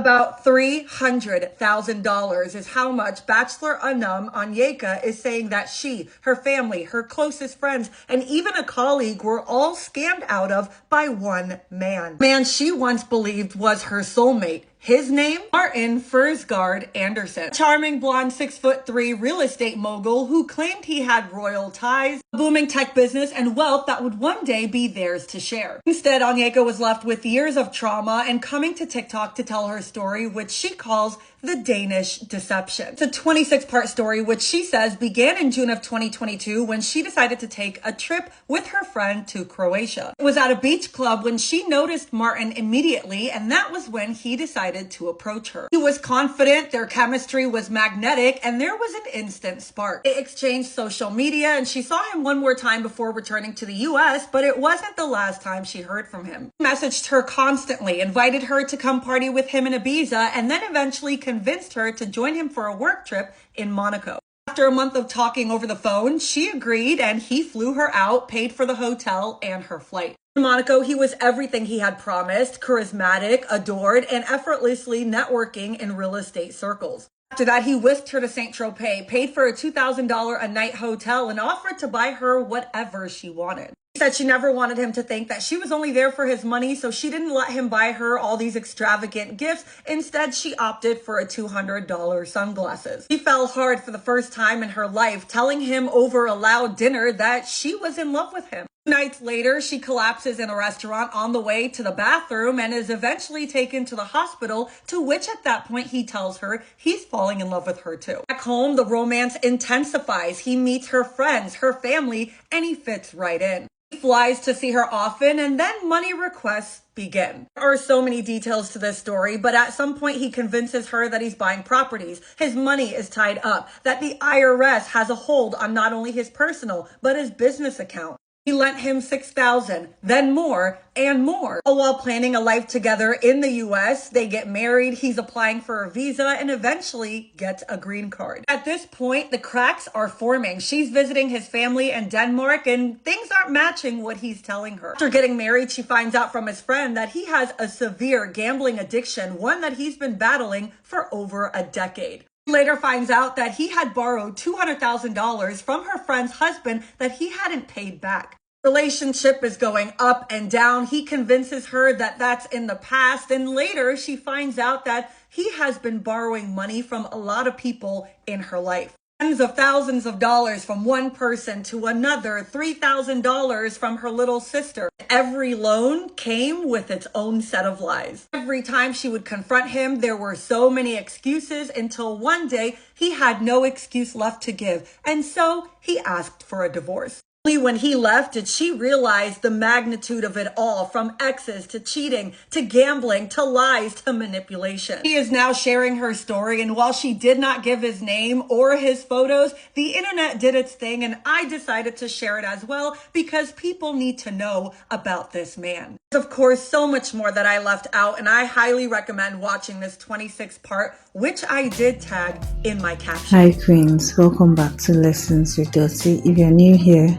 About $300,000 is how much Bachelor Anum Onyeka is saying that she, her family, her closest friends, and even a colleague were all scammed out of by one man. Man she once believed was her soulmate. His name? Martin Fursgaard Anderson. Charming blonde 6'3" real estate mogul who claimed he had royal ties, a booming tech business, and wealth that would one day be theirs to share. Instead, Onyeka was left with years of trauma and coming to TikTok to tell her story, which she calls the Danish Deception. It's a 26-part story, which she says began in June of 2022 when she decided to take a trip with her friend to Croatia. It was at a beach club when she noticed Martin immediately, and that was when he decided to approach her. He was confident, their chemistry was magnetic, and there was an instant spark. They exchanged social media, and she saw him one more time before returning to the US, but it wasn't the last time she heard from him. He messaged her constantly, invited her to come party with him in Ibiza, and then eventually convinced her to join him for a work trip in Monaco. After a month of talking over the phone, she agreed and he flew her out, paid for the hotel and her flight. In Monaco, he was everything he had promised, charismatic, adored, and effortlessly networking in real estate circles. After that, he whisked her to Saint-Tropez, paid for a $2,000 a night hotel, and offered to buy her whatever she wanted. She said she never wanted him to think that she was only there for his money, so she didn't let him buy her all these extravagant gifts. Instead, she opted for a $200 sunglasses. She fell hard for the first time in her life, telling him over a loud dinner that she was in love with him. 2 nights later, she collapses in a restaurant on the way to the bathroom and is eventually taken to the hospital, to which at that point he tells her he's falling in love with her too. Back home, the romance intensifies. He meets her friends, her family, and he fits right in. He flies to see her often, and then money requests begin. There are so many details to this story, but at some point he convinces her that he's buying properties. His money is tied up, that the IRS has a hold on not only his personal, but his business account. He lent him $6,000, then more and more. All while planning a life together in the US, they get married, he's applying for a visa, and eventually gets a green card. At this point, the cracks are forming. She's visiting his family in Denmark, and things aren't matching what he's telling her. After getting married, she finds out from his friend that he has a severe gambling addiction, one that he's been battling for over a decade. Later finds out that he had borrowed $200,000 from her friend's husband that he hadn't paid back. Relationship is going up and down. He convinces her that that's in the past, and later she finds out that he has been borrowing money from a lot of people in her life. Tens of thousands of dollars from one person to another, $3,000 from her little sister. Every loan came with its own set of lies. Every time she would confront him, there were so many excuses until one day he had no excuse left to give, and so he asked for a divorce. Only when he left did she realize the magnitude of it all, from exes to cheating to gambling to lies to manipulation. She is now sharing her story, and while she did not give his name or his photos, the internet did its thing, and I decided to share it as well because people need to know about this man. There's of course so much more that I left out, and I highly recommend watching this 26-part, which I did tag in my caption. Hi Queens, welcome back to Lessons with Dottie. If you're new here,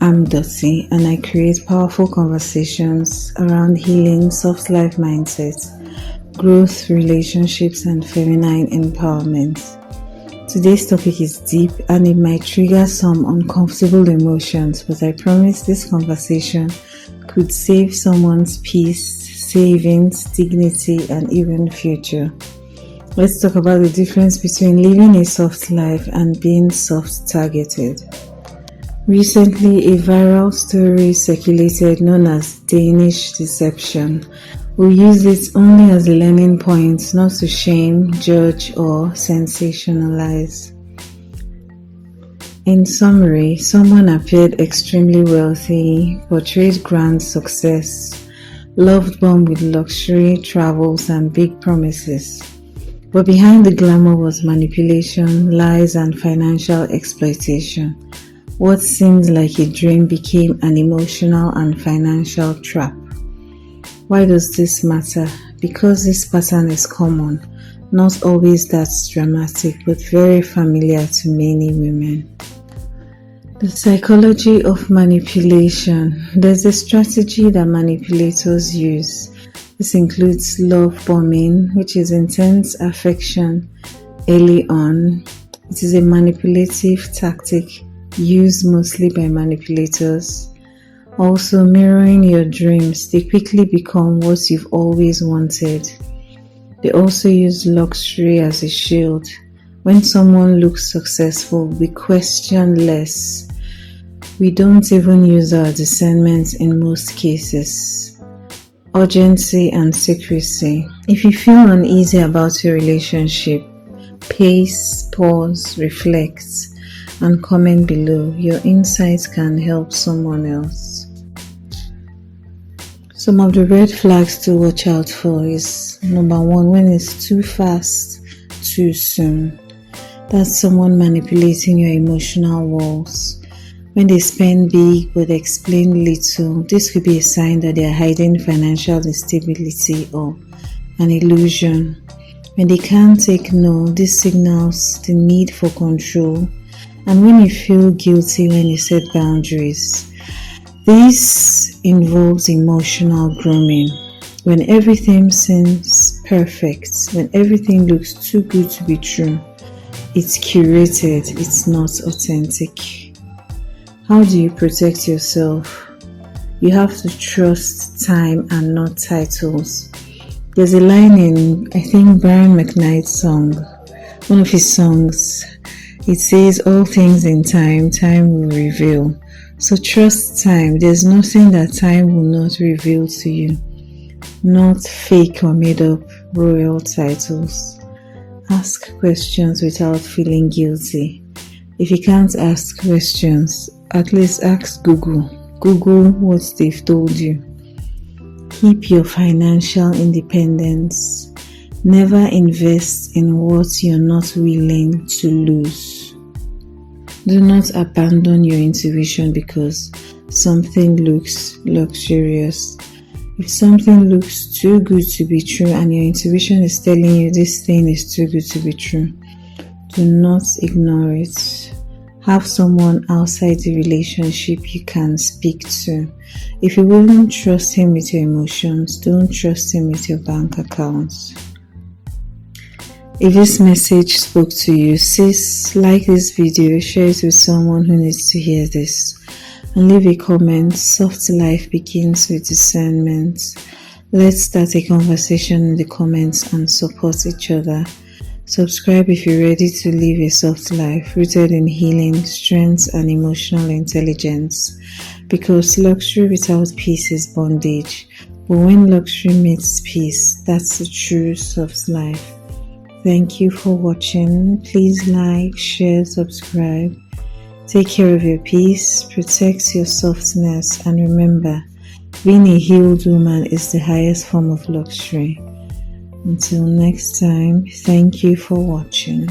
I'm Dottie, and I create powerful conversations around healing, soft life mindsets, growth, relationships, and feminine empowerment. Today's topic is deep and it might trigger some uncomfortable emotions, but I promise this conversation could save someone's peace, savings, dignity, and even future. Let's talk about the difference between living a soft life and being soft-targeted. Recently, a viral story circulated known as Danish Deception. We use it only as a learning point, not to shame, judge, or sensationalize. In summary, someone appeared extremely wealthy, portrayed grand success, loved one with luxury, travels, and big promises. But behind the glamour was manipulation, lies, and financial exploitation. What seemed like a dream became an emotional and financial trap. Why does this matter? Because this pattern is common, not always that dramatic, but very familiar to many women. The psychology of manipulation. There's a strategy that manipulators use. This includes love bombing, which is intense affection early on. It is a manipulative tactic used mostly by manipulators. Also, mirroring your dreams, they quickly become what you've always wanted. They also use luxury as a shield. When someone looks successful, we question less. We don't even use our discernment in most cases. Urgency and secrecy. If you feel uneasy about your relationship, pace, pause, reflect, and comment below. Your insights can help someone else. Some of the red flags to watch out for is number 1, when it's too fast, too soon. That's someone manipulating your emotional walls. When they spend big but explain little, this could be a sign that they are hiding financial instability or an illusion. When they can't take no, this signals the need for control. And when you feel guilty when you set boundaries, this involves emotional grooming. When everything seems perfect, when everything looks too good to be true, it's curated, it's not authentic. How do you protect yourself? You have to trust time and not titles. There's a line in, I think, Brian McKnight's song, one of his songs. It says, all things in time, time will reveal. So trust time. There's nothing that time will not reveal to you. Not fake or made up royal titles. Ask questions without feeling guilty. If you can't ask questions, at least ask Google. Google what they've told you. Keep your financial independence. Never invest in what you're not willing to lose. Do not abandon your intuition because something looks luxurious. If something looks too good to be true and your intuition is telling you this thing is too good to be true, do not ignore it. Have someone outside the relationship you can speak to. If you wouldn't trust him with your emotions, don't trust him with your bank accounts. If this message spoke to you, sis, like this video, share it with someone who needs to hear this, and leave a comment. Soft life begins with discernment. Let's start a conversation in the comments and support each other. Subscribe if you're ready to live a soft life rooted in healing, strength, and emotional intelligence. Because luxury without peace is bondage, but when luxury meets peace, that's the true soft life. Thank you for watching. Please like, share, subscribe. Take care of your peace, protect your softness, and remember, being a healed woman is the highest form of luxury. Until next time, thank you for watching.